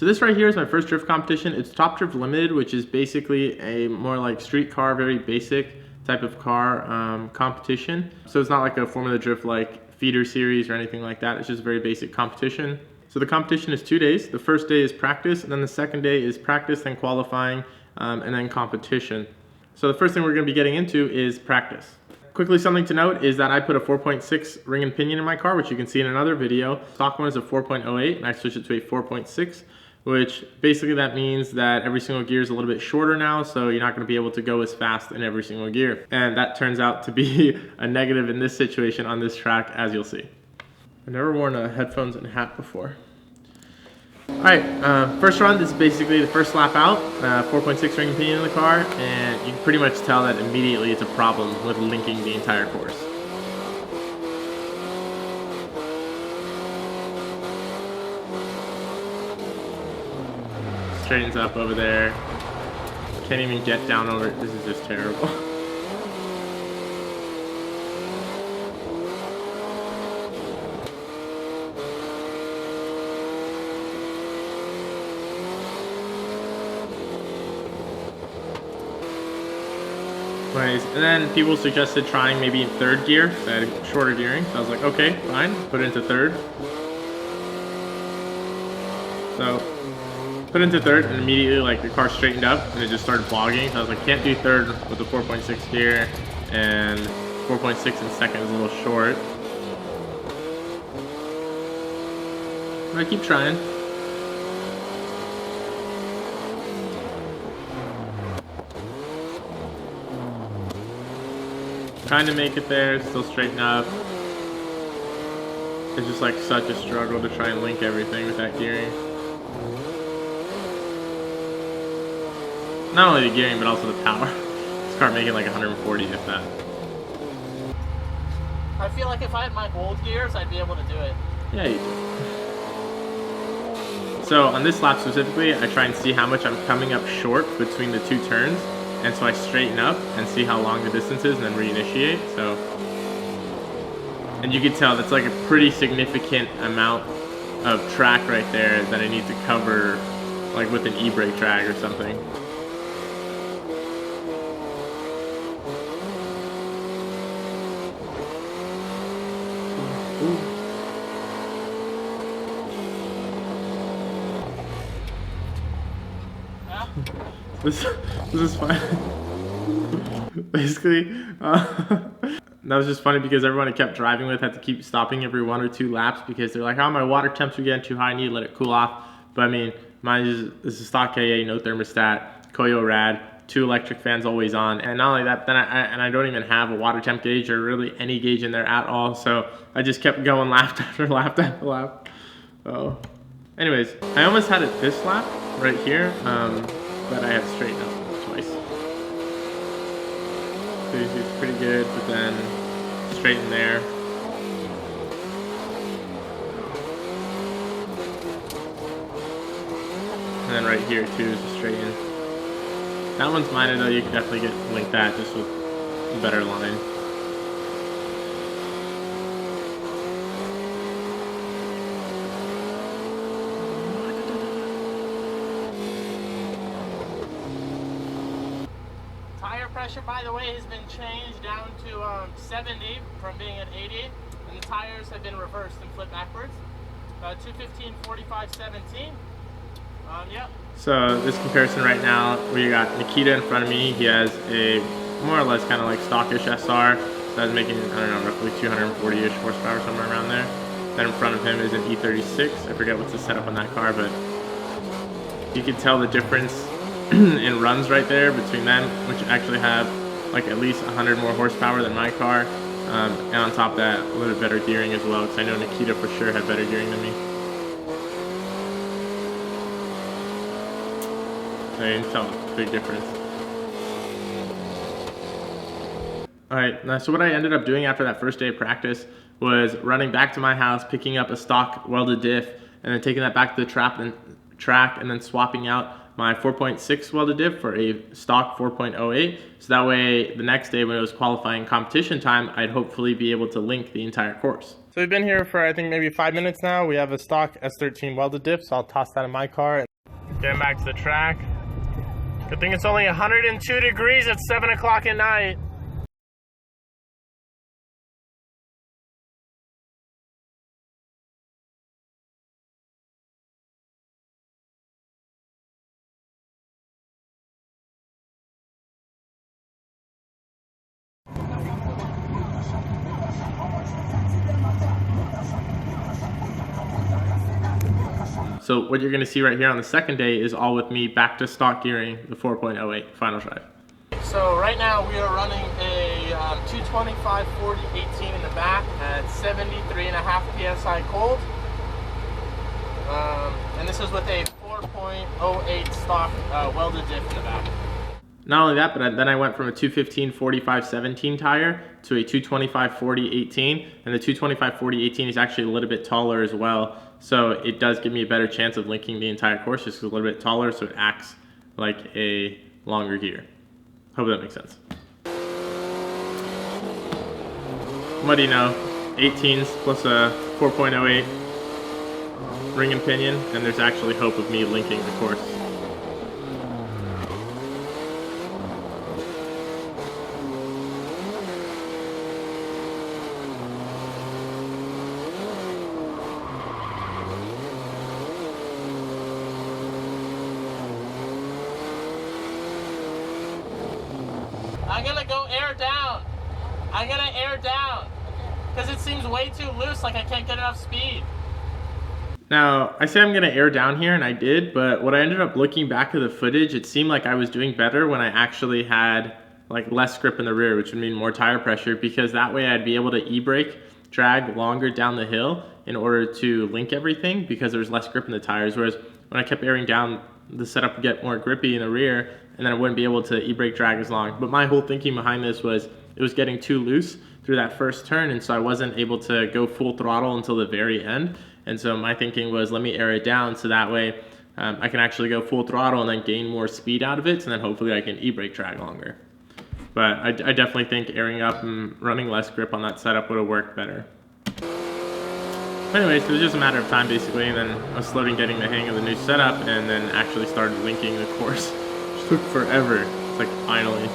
So this right here is my first drift competition. It's Top Drift Limited, which is basically a more like street car, very basic type of car competition. So it's not like a Formula Drift like feeder series or anything like that. It's just a very basic competition. So the competition is 2 days. The first day is practice, and then the second day is practice, then qualifying, and then competition. So the first thing we're going to be getting into is practice. Quickly, something to note is that I put a 4.6 ring and pinion in my car, which you can see in another video. Stock one is a 4.08, and I switched it to a 4.6, which basically that means that every single gear is a little bit shorter now, so you're not going to be able to go as fast in every single gear. And that turns out to be a negative in this situation on this track, as you'll see. I've never worn headphones and a hat before. Alright, first run, this is basically the first lap out, 4.6 ring and pinion in the car, and you can pretty much tell that immediately it's a problem with linking the entire course. Straightens up over there, can't even get down over it, this is just terrible. And then people suggested trying maybe in third gear, so I had shorter gearing. So I was like, okay, fine, put it into third. So put it into third, and immediately like the car straightened up and it just started vlogging. So I was like, can't do third with the 4.6 gear, and 4.6 in second is a little short. But I keep trying. Trying to make it there, still straighten up. It's just like such a struggle to try and link everything with that gearing. Not only the gearing, but also the power. This car making like 140 if that. I feel like if I had my old gears, I'd be able to do it. Yeah, you do. So on this lap specifically, I try and see how much I'm coming up short between the two turns. And so I straighten up and see how long the distance is and then reinitiate. So, and you can tell that's like a pretty significant amount of track right there that I need to cover, like with an e-brake drag or something. This is fine. Basically, that was just funny because everyone I kept driving with had to keep stopping every 1 or 2 laps because they're like, oh, my water temps are getting too high, I need to let it cool off. But I mean, mine is a stock KA, no thermostat, Koyo rad, 2 electric fans always on, and not only that, then I don't even have a water temp gauge or really any gauge in there at all, so I just kept going lap after lap after lap. Oh. Anyways, I almost had it this lap right here, but I had straightened up twice. So it's pretty good, but then straighten there. And then right here too is a straighten. That one's minor though, you can definitely get like that just with a better line. Tire pressure, by the way, has been changed down to 70 from being at 80, and the tires have been reversed and flipped backwards. 215, 45, 17. Yep. So this comparison right now, we got Nikita in front of me. He has a more or less kind of like stockish SR. So that's making, I don't know, roughly 240-ish horsepower, somewhere around there. Then in front of him is an E36. I forget what's the setup on that car, but you can tell the difference in runs right there between them, which actually have like at least 100 more horsepower than my car. And on top of that, a little bit better gearing as well, because I know Nikita for sure had better gearing than me. So you can tell a big difference. Alright, now so what I ended up doing after that first day of practice was running back to my house, picking up a stock welded diff, and then taking that back to the track and then swapping out my 4.6 welded diff for a stock 4.08. So that way the next day when it was qualifying competition time, I'd hopefully be able to link the entire course. So we've been here for I think maybe 5 minutes now. We have a stock S13 welded diff, so I'll toss that in my car. Getting back to the track. Good thing it's only 102 degrees at 7 o'clock at night. So what you're going to see right here on the second day is all with me back to stock gearing the 4.08 final drive. So right now we are running a 225/40/18 in the back at 73.5 psi cold. And this is with a 4.08 stock welded diff in the back. Not only that, but then I went from a 215/45/17 tire to a 225/40/18, and the 225/40/18 is actually a little bit taller as well, so it does give me a better chance of linking the entire course, just a little bit taller, so it acts like a longer gear. Hope that makes sense. What do you know? 18s plus a 4.08 ring and pinion, and there's actually hope of me linking the course. I'm gonna go air down. I'm gonna air down. Because it seems way too loose, like I can't get enough speed. Now, I say I'm gonna air down here, and I did, but what I ended up looking back at the footage, it seemed like I was doing better when I actually had like less grip in the rear, which would mean more tire pressure, because that way I'd be able to e-brake, drag longer down the hill in order to link everything, because there was less grip in the tires. Whereas when I kept airing down, the setup would get more grippy in the rear, and then I wouldn't be able to e-brake drag as long. But my whole thinking behind this was it was getting too loose through that first turn, and so I wasn't able to go full throttle until the very end. And so my thinking was, let me air it down so that way I can actually go full throttle and then gain more speed out of it, and then hopefully I can e-brake drag longer. But I definitely think airing up and running less grip on that setup would have worked better. Anyways, it was just a matter of time basically, and then I was slowly getting the hang of the new setup, and then actually started linking the course. It took forever. It's like finally.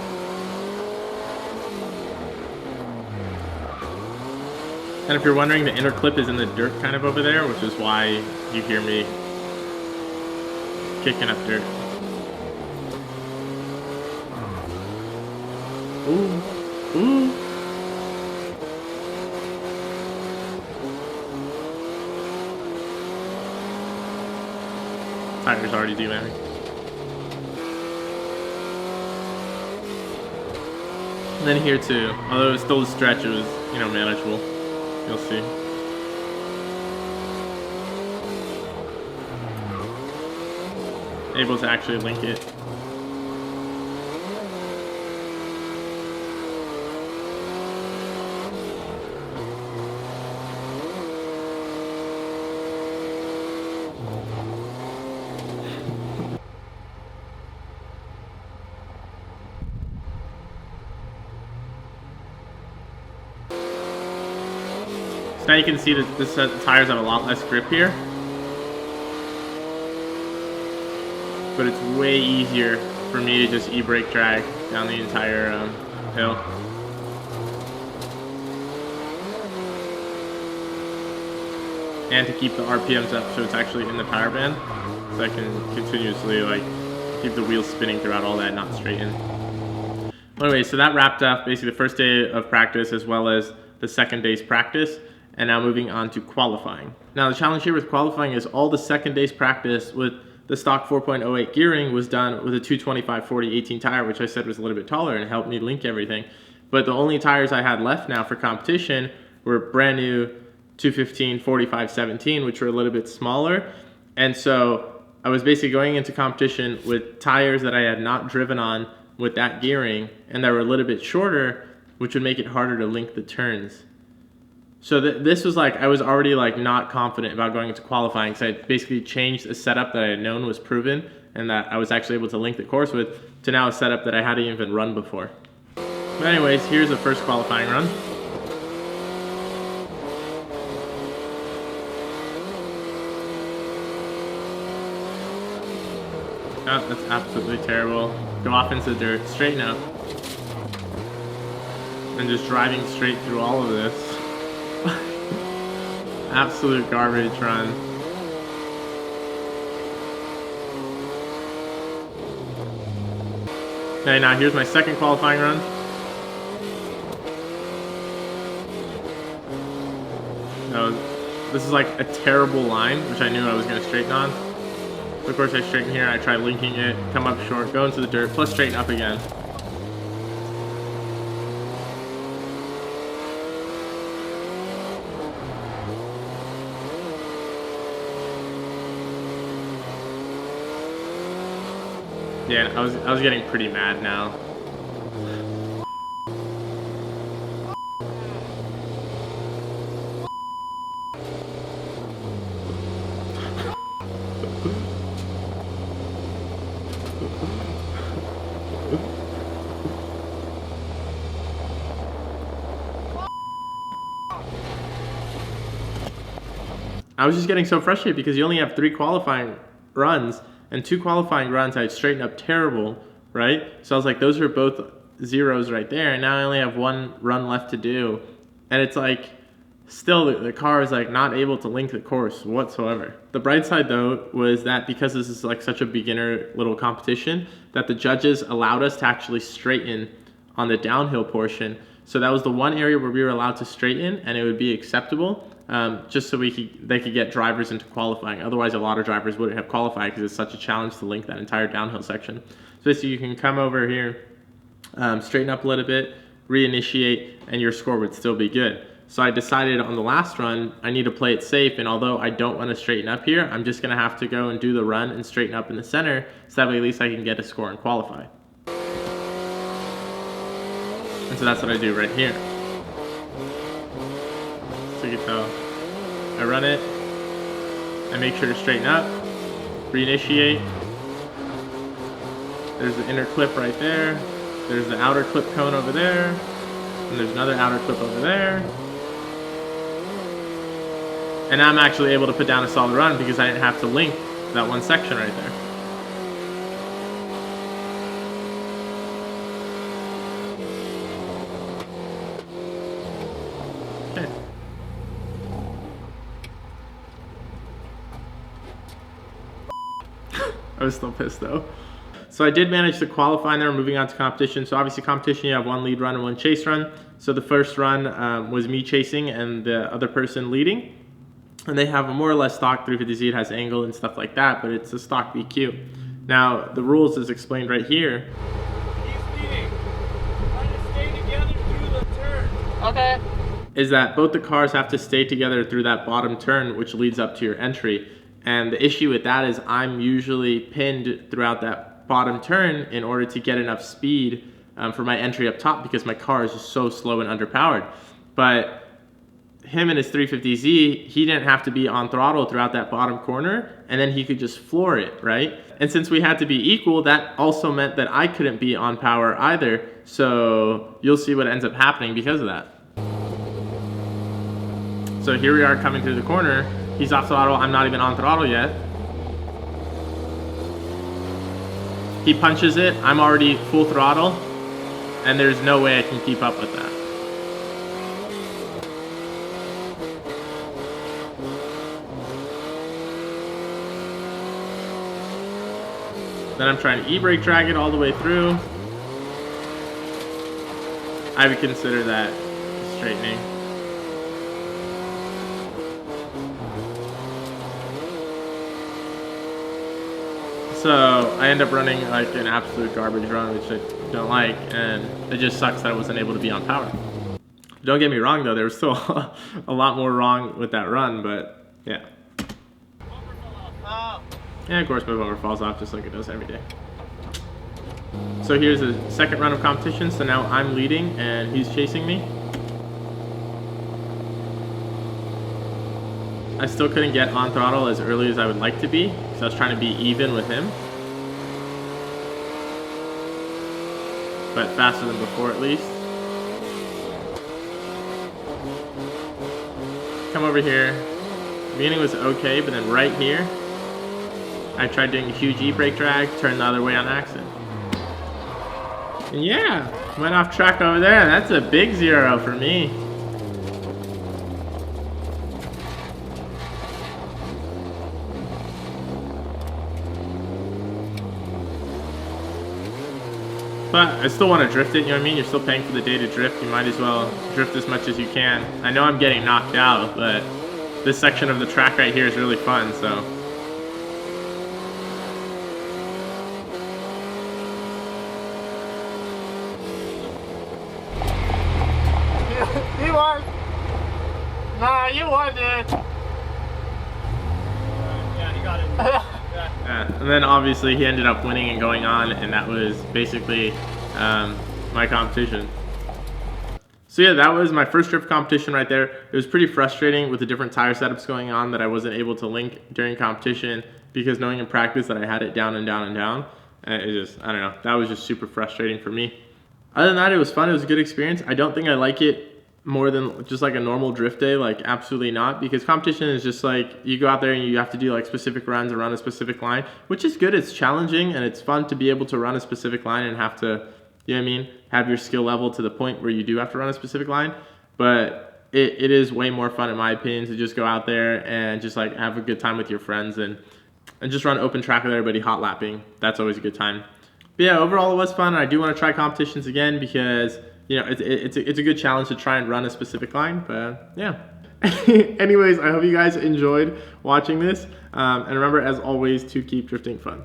And if you're wondering, the inner clip is in the dirt kind of over there, which is why you hear me kicking up dirt. Ooh, ooh. Tire's already demating. And then here too, although it was still a stretch, it was, you know, manageable. You'll see. Able to actually link it. Now you can see that this set of tires have a lot less grip here, but it's way easier for me to just e-brake drag down the entire hill. And to keep the RPMs up so it's actually in the tire band, so I can continuously like keep the wheels spinning throughout all that, not straighten. Anyway, so that wrapped up basically the first day of practice as well as the second day's practice. And now moving on to qualifying. Now the challenge here with qualifying is all the second day's practice with the stock 4.08 gearing was done with a 225/40/18 tire, which I said was a little bit taller and helped me link everything. But the only tires I had left now for competition were brand new 215/45/17, which were a little bit smaller. And so I was basically going into competition with tires that I had not driven on with that gearing and that were a little bit shorter, which would make it harder to link the turns. So this was like, I was already like not confident about going into qualifying, because I basically changed a setup that I had known was proven and that I was actually able to link the course with to now a setup that I hadn't even run before. But anyways, here's the first qualifying run. Oh, that's absolutely terrible. Go off into the dirt, straighten up. And just driving straight through all of this. Absolute garbage run. Okay, now here's my second qualifying run. No, this is like a terrible line, which I knew I was going to straighten on. So of course I straighten here, I try linking it, come up short, go into the dirt, plus straighten up again. Yeah, I was getting pretty mad now. I was just getting so frustrated because you only have 3 qualifying runs, and 2 qualifying runs I straightened up terrible, right? So I was like, those are both zeros right there, and now I only have 1 run left to do. And it's like, still the car is like not able to link the course whatsoever. The bright side though was that because this is like such a beginner little competition, that the judges allowed us to actually straighten on the downhill portion. So that was the one area where we were allowed to straighten and it would be acceptable, just so they could get drivers into qualifying. Otherwise, a lot of drivers wouldn't have qualified because it's such a challenge to link that entire downhill section. So basically you can come over here, straighten up a little bit, reinitiate, and your score would still be good. So I decided on the last run, I need to play it safe, and although I don't want to straighten up here, I'm just going to have to go and do the run and straighten up in the center, so that way at least I can get a score and qualify. And so that's what I do right here. So you can tell, I run it, I make sure to straighten up, reinitiate. There's the inner clip right there, there's the outer clip cone over there, and there's another outer clip over there. And I'm actually able to put down a solid run because I didn't have to link that one section right there. Okay. I was still pissed though. So I did manage to qualify there, moving on to competition. So obviously competition, you have 1 lead run and 1 chase run. So the first run was me chasing and the other person leading. And they have a more or less stock 350Z. It has angle and stuff like that, but it's a stock BQ. Now, the rules is explained right here. He's leading. Try to stay together through the turn. Okay. Is that both the cars have to stay together through that bottom turn, which leads up to your entry. And the issue with that is I'm usually pinned throughout that bottom turn in order to get enough speed for my entry up top because my car is just so slow and underpowered. But him and his 350Z, he didn't have to be on throttle throughout that bottom corner, and then he could just floor it, right? And since we had to be equal, that also meant that I couldn't be on power either. So you'll see what ends up happening because of that. So here we are coming through the corner. He's off throttle, I'm not even on throttle yet. He punches it, I'm already full throttle, and there's no way I can keep up with that. Then I'm trying to e-brake drag it all the way through. I would consider that straightening. So I end up running like an absolute garbage run, which I don't like, and it just sucks that I wasn't able to be on power. Don't get me wrong though, there was still a lot more wrong with that run, but yeah. Yeah, of course my bumper falls off just like it does every day. So here's the second round of competition. So now I'm leading and he's chasing me. I still couldn't get on throttle as early as I would like to be, because I was trying to be even with him. But faster than before at least. Come over here. The beginning was okay, but then right here, I tried doing a huge e-brake drag, turned the other way on accident. And yeah, went off track over there. That's a big 0 for me. But I still want to drift it, you know what I mean? You're still paying for the day to drift. You might as well drift as much as you can. I know I'm getting knocked out, but this section of the track right here is really fun, so. You won. Nah, you won, dude. Yeah, he got it. Yeah, and then obviously he ended up winning and going on, and that was basically my competition. So yeah, that was my first drift competition right there. It was pretty frustrating with the different tire setups going on that I wasn't able to link during competition, because knowing in practice that I had it down and down and down, it just, I don't know, that was just super frustrating for me. Other than that, it was fun. It was a good experience. I don't think I like it more than just like a normal drift day, like absolutely not, because competition is just like you go out there and you have to do like specific runs around a specific line, which is good. It's challenging and it's fun to be able to run a specific line and have to, you know what I mean, have your skill level to the point where you do have to run a specific line. But it is way more fun, in my opinion, to just go out there and just like have a good time with your friends and just run open track with everybody hot lapping. That's always a good time. But yeah, overall it was fun, and I do want to try competitions again because, you know, it's a good challenge to try and run a specific line. But yeah. Anyways, I hope you guys enjoyed watching this. And remember, as always, to keep drifting fun.